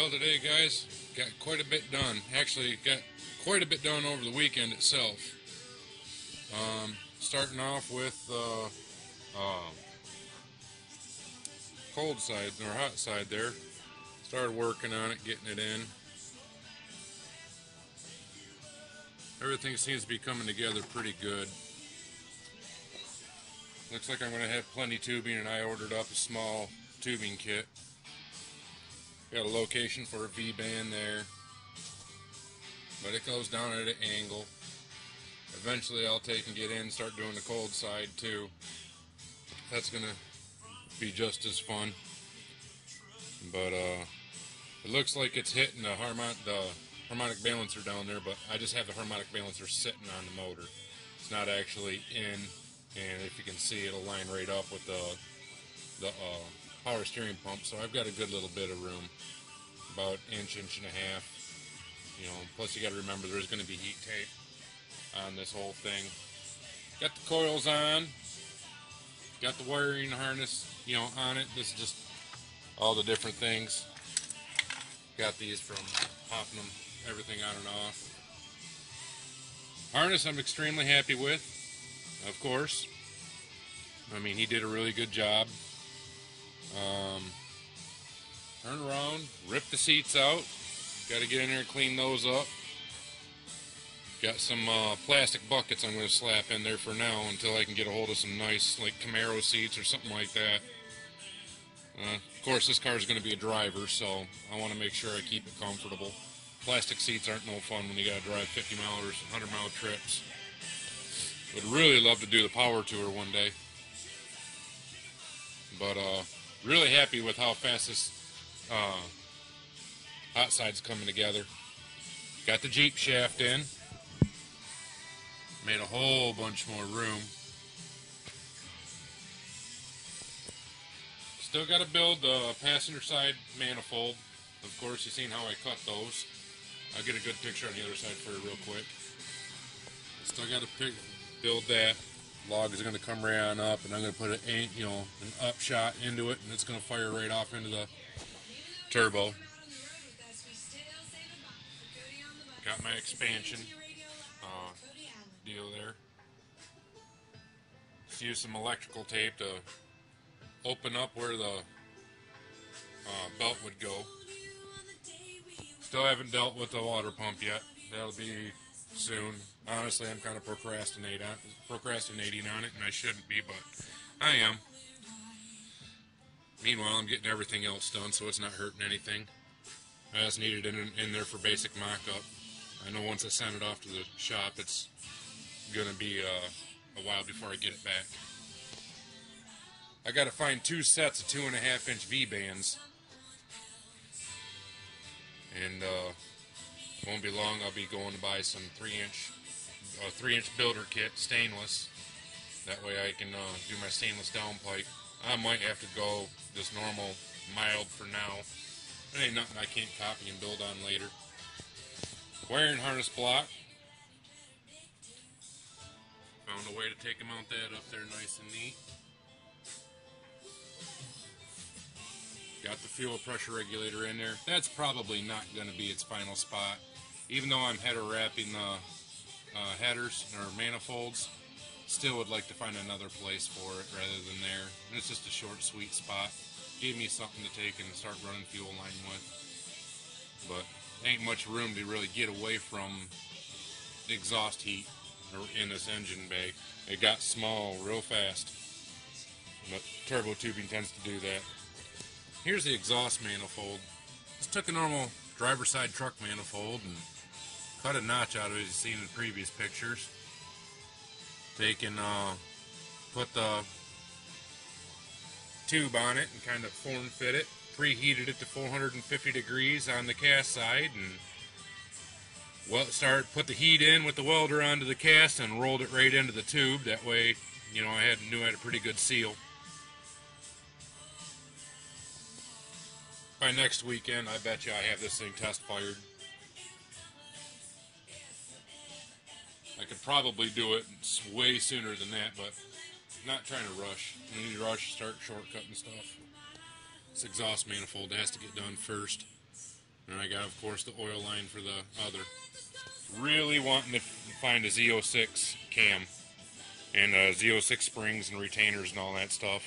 Well, today, guys, got quite a bit done. Actually, got quite a bit done over the weekend itself. Starting off with cold side, or hot side there. Started working on it, getting it in. Everything seems to be coming together pretty good. Looks like I'm going to have plenty tubing, and I ordered up a small tubing kit. Got a location for a V-band there, but it goes down at an angle. Eventually I'll take and get in and start doing the cold side too. That's going to be just as fun. But it looks like it's hitting the harmonic balancer down there, but I just have the harmonic balancer sitting on the motor. It's not actually in, and if you can see, it'll line right up with the power steering pump, so I've got a good little bit of room, about inch and a half. You know, plus you got to remember there's going to be heat tape on this whole thing. Got the coils on, got the wiring harness, you know, on it. This is just all the different things. Got these from popping them, everything on and off. Harness I'm extremely happy with, of course. I mean, he did a really good job. Turn around, rip the seats out. Got to get in there and clean those up. Got some plastic buckets I'm going to slap in there for now until I can get a hold of some nice, like, Camaro seats or something like that. Of course, this car is going to be a driver, so I want to make sure I keep it comfortable. Plastic seats aren't no fun when you got to drive 50-mile or 100-mile trips. Would really love to do the power tour one day. But really happy with how fast this hot side's coming together. Got the Jeep shaft in. Made a whole bunch more room. Still got to build the passenger side manifold. Of course, you've seen how I cut those. I'll get a good picture on the other side for you real quick. Still got to build that. Log is going to come right on up, and I'm going to put an upshot into it, and it's going to fire right off into the turbo. Got my expansion deal there. Just use some electrical tape to open up where the belt would go. Still haven't dealt with the water pump yet. That'll be soon. Honestly, I'm kind of procrastinating on it, and I shouldn't be, but I am. Meanwhile, I'm getting everything else done, so it's not hurting anything. I just need it in there for basic mock-up. I know once I send it off to the shop, it's going to be a while before I get it back. I got to find 2 sets of 2.5-inch V-bands, and won't be long. I'll be going to buy some 3-inch builder kit, stainless. That way I can do my stainless downpipe. I might have to go just normal, mild for now. It ain't nothing I can't copy and build on later. Wiring harness block. Found a way to take and mount that up there nice and neat. Got the fuel pressure regulator in there. That's probably not going to be its final spot. Even though I'm header wrapping the headers or manifolds, still would like to find another place for it rather than there. And it's just a short, sweet spot. Gave me something to take and start running fuel line with. But ain't much room to really get away from the exhaust heat in this engine bay. It got small real fast. But turbo tubing tends to do that. Here's the exhaust manifold. Just took a normal driver's side truck manifold and cut a notch out of it, as you've seen in previous pictures. Put the tube on it and kind of form fit it. Preheated it to 450 degrees on the cast side, and put the heat in with the welder onto the cast and rolled it right into the tube. That way, you know, I knew I had a pretty good seal. By next weekend, I bet you I have this thing test fired. I could probably do it way sooner than that, but I'm not trying to rush. When you rush, start shortcutting stuff. This exhaust manifold has to get done first. And I got, of course, the oil line for the other. Really wanting to find a Z06 cam and Z06 springs and retainers and all that stuff.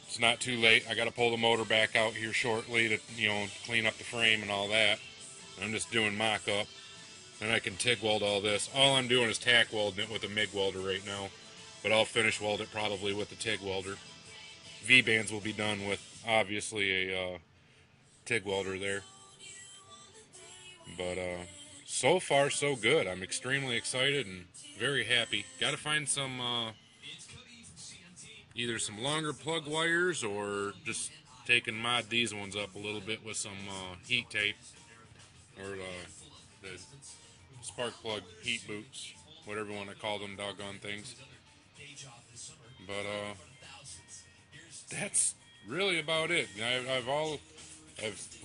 It's not too late. I got to pull the motor back out here shortly to, clean up the frame and all that. I'm just doing mock-up. And I can TIG weld all this. All I'm doing is tack welding it with a MIG welder right now. But I'll finish weld it probably with the TIG welder. V-bands will be done with, obviously, a TIG welder there. But so far so good. I'm extremely excited and very happy. Got to find some either some longer plug wires or just mod these ones up a little bit with some heat tape or the spark plug heat boots, whatever you want to call them, doggone things. But that's really about it. I've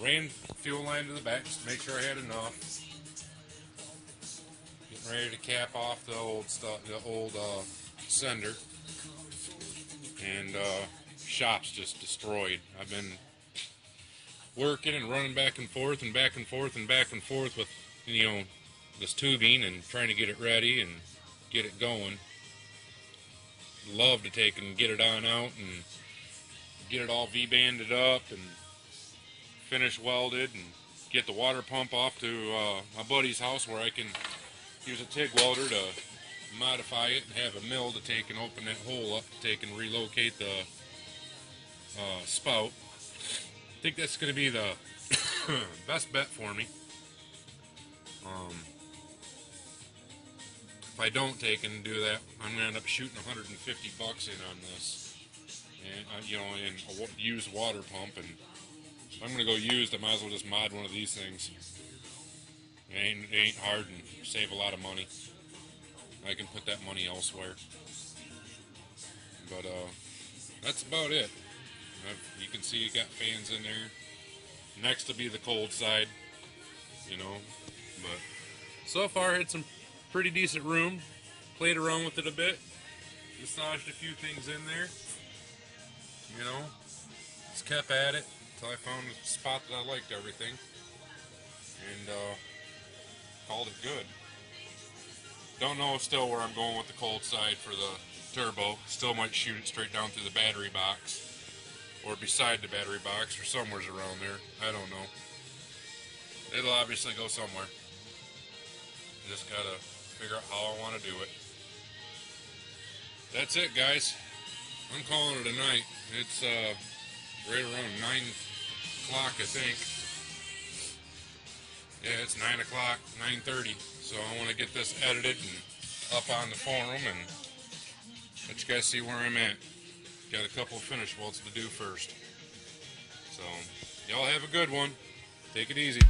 ran fuel line to the back just to make sure I had enough. Getting ready to cap off the old stuff, the old sender, and shop's just destroyed. I've been working and running back and forth and back and forth and back and forth with this tubing and trying to get it ready and get it going. Love to take and get it on out and get it all V-banded up and finish welded and get the water pump off to my buddy's house where I can use a TIG welder to modify it and have a mill to take and open that hole up to take and relocate the spout. I think that's going to be the best bet for me. If I don't take and do that, I'm going to end up shooting $150 in on this, and and a used water pump. And if I'm going to go used, I might as well just mod one of these things. It ain't hard and save a lot of money. I can put that money elsewhere. But that's about it. You can see you got fans in there. Next will be the cold side, But so far, I had some pretty decent room. Played around with it a bit. Massaged a few things in there. Just kept at it until I found a spot that I liked everything. And called it good. Don't know still where I'm going with the cold side for the turbo. Still might shoot it straight down through the battery box. Or beside the battery box, or somewhere's around there. I don't know. It'll obviously go somewhere. Just gotta figure out how I want to do it. That's it, guys. I'm calling it a night. It's right around 9 o'clock, I think. Yeah, it's 9 o'clock, 9:30. So I want to get this edited and up on the forum and let you guys see where I'm at. Got a couple of finish welds to do first. So, y'all have a good one. Take it easy.